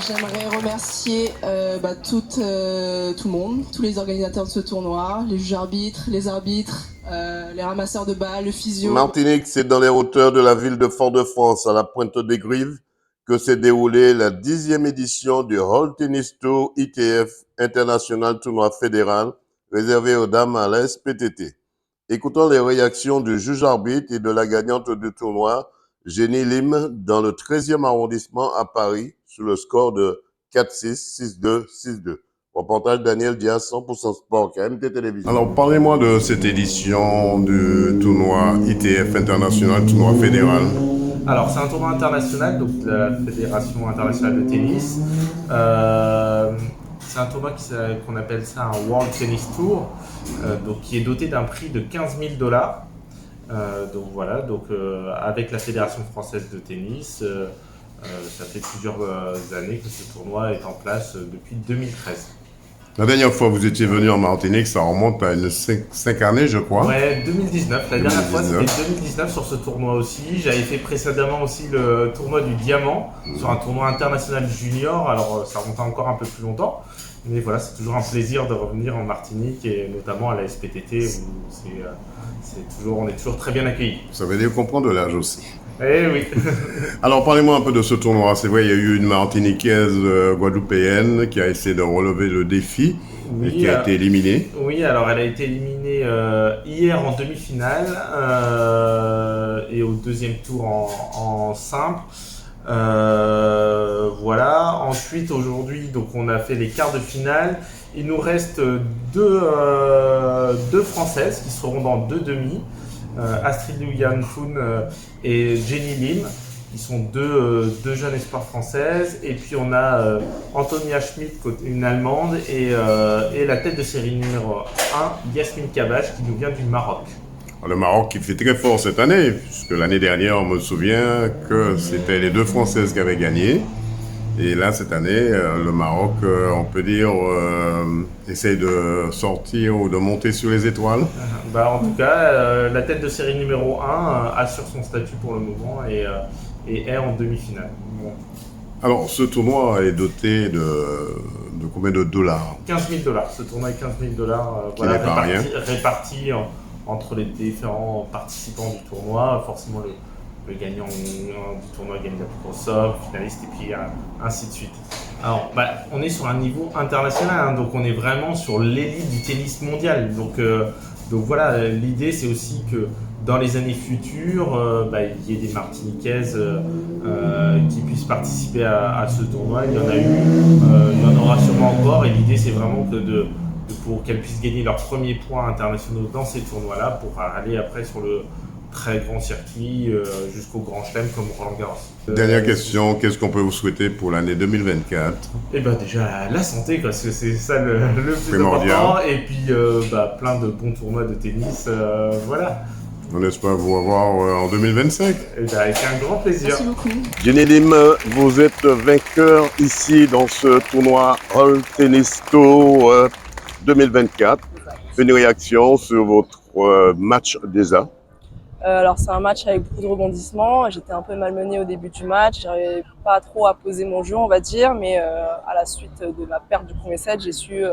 J'aimerais remercier tout le monde, tous les organisateurs de ce tournoi, les juges arbitres, les arbitres, les ramasseurs de balles, le physio. Martinique, c'est dans les hauteurs de la ville de Fort-de-France, à la pointe des Grives, que s'est déroulée la 10e édition du World Tennis Tour ITF International Tournoi Fédéral réservé aux dames à la SPTT. Écoutons les réactions du juge arbitre et de la gagnante du tournoi, Jenny Lim, dans le 13e arrondissement à Paris, sur le score de 4-6, 6-2, 6-2. Reportage Daniel Diaz, 100% Sport, KMT Télévision. Alors, parlez-moi de cette édition du tournoi ITF International, tournoi fédéral. Alors, c'est un tournoi international, donc de la Fédération internationale de tennis. C'est un tournoi qu'on appelle ça un World Tennis Tour, donc qui est doté d'un prix de 15 000 $. Donc voilà, avec la Fédération française de tennis, ça fait plusieurs années que ce tournoi est en place depuis 2013. La dernière fois que vous étiez venu en Martinique, ça remonte à 5 années, je crois. Ouais, 2019. La dernière fois, c'était 2019 sur ce tournoi aussi. J'avais fait précédemment aussi le tournoi du Diamant sur un tournoi international junior. Alors, ça remonte encore un peu plus longtemps. Mais voilà, c'est toujours un plaisir de revenir en Martinique et notamment à la SPTT où on est toujours très bien accueillis. Ça veut dire qu'on prend de l'âge aussi. Eh oui. Alors, parlez-moi un peu de ce tournoi. C'est vrai, il y a eu une Martiniquaise guadeloupéenne qui a essayé de relever le défi et qui a été éliminée. Oui, alors elle a été éliminée hier en demi-finale et au deuxième tour en simple. Voilà. Ensuite, aujourd'hui, donc on a fait les quarts de finale. Il nous reste deux Françaises qui seront dans deux demi. Astrid Yanfoun et Jenny Lim, qui sont deux jeunes espoirs françaises. Et puis on a Antonia Schmidt, une Allemande, et la tête de série numéro 1, Yasmine Kabash, qui nous vient du Maroc. Le Maroc qui fait très fort cette année, puisque l'année dernière, on me souvient que c'était les deux Françaises qui avaient gagné. Et là, cette année, le Maroc, on peut dire, essaye de sortir ou de monter sur les étoiles. En tout cas, la tête de série numéro 1 assure son statut pour le moment et est en demi-finale. Bon. Alors, ce tournoi est doté de combien de dollars? 15 000 $. Ce tournoi est 15 000 $. Répartis entre les différents participants du tournoi. Forcément, le gagnant du tournoi gagne la plus grosse somme, finaliste, et puis ainsi de suite. Alors, on est sur un niveau international, donc on est vraiment sur l'élite du tennis mondial. Donc voilà, l'idée c'est aussi que dans les années futures, il y ait des Martiniquaises qui puissent participer à ce tournoi. Il y en a eu, il y en aura sûrement encore, et l'idée c'est vraiment pour qu'elles puissent gagner leurs premiers points internationaux dans ces tournois-là pour aller après sur le très grand circuit jusqu'au Grand Chelem comme Roland Garros. Dernière question, qu'est-ce qu'on peut vous souhaiter pour l'année 2024? Déjà la santé, parce que c'est ça le plus primordial. Important, et puis plein de bons tournois de tennis, voilà. On espère vous revoir en 2025. Avec un grand plaisir. Merci beaucoup. Jenny Lim, vous êtes vainqueur ici dans ce tournoi World Tennis Tour 2024. Une réaction sur votre match déjà? Alors c'est un match avec beaucoup de rebondissements. J'étais un peu malmenée au début du match, j'arrivais pas trop à poser mon jeu, on va dire, mais à la suite de ma perte du premier set, j'ai su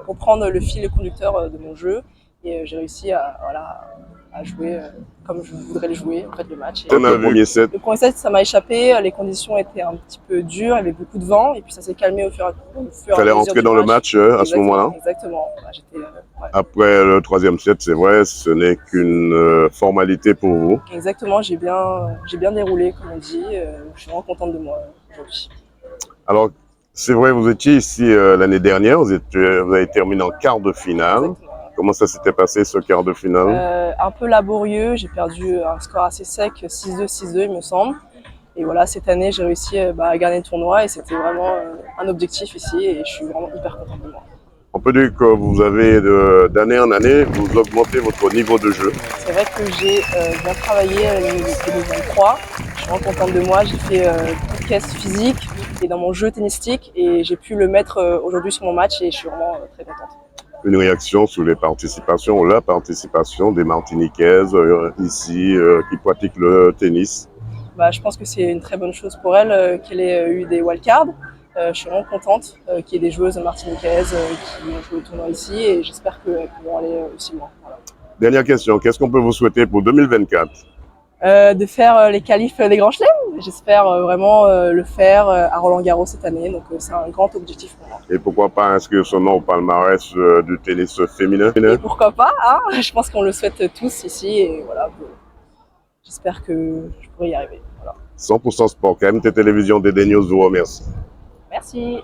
reprendre le fil conducteur de mon jeu et j'ai réussi à jouer comme je voudrais le jouer en fait, le match. Le premier set, ça m'a échappé, les conditions étaient un petit peu dures, il y avait beaucoup de vent et puis ça s'est calmé au fur et à mesure. Il fallait rentrer dans le match à ce moment-là. Exactement. Après le troisième set, c'est vrai, ce n'est qu'une formalité pour vous. Exactement, j'ai bien déroulé, comme on dit. Je suis vraiment contente de moi aujourd'hui. Alors, c'est vrai, vous étiez ici l'année dernière, vous avez terminé en quart de finale. Exactement. Comment ça s'était passé ce quart de finale? Un peu laborieux, j'ai perdu un score assez sec, 6-2, 6-2 il me semble. Et voilà, cette année, j'ai réussi à gagner le tournoi et c'était vraiment un objectif ici et je suis vraiment hyper contente de moi. On peut dire que vous avez d'année en année, vous augmentez votre niveau de jeu. C'est vrai que j'ai bien travaillé à l'année 2023. Je suis vraiment contente de moi. J'ai fait beaucoup de caisses physiques et dans mon jeu tennistique et j'ai pu le mettre aujourd'hui sur mon match et je suis vraiment très contente. Une réaction sur la participation des Martiniquaises ici qui pratiquent le tennis? je pense que c'est une très bonne chose pour elle qu'elle ait eu des wildcards. Je suis vraiment contente qu'il y ait des joueuses martiniquaises qui ont joué au tournoi ici et j'espère qu'elles pourront aller aussi loin. Voilà. Dernière question, qu'est-ce qu'on peut vous souhaiter pour 2024? De faire les qualifs des Grands Chelems. J'espère vraiment le faire à Roland-Garros cette année. Donc c'est un grand objectif pour moi. Et pourquoi pas inscrire son nom au palmarès du tennis féminin? Et pourquoi pas, hein. Je pense qu'on le souhaite tous ici. Et voilà, j'espère que je pourrai y arriver. Voilà. 100% Sport, KMT Télévision, DD News vous remercie. Merci.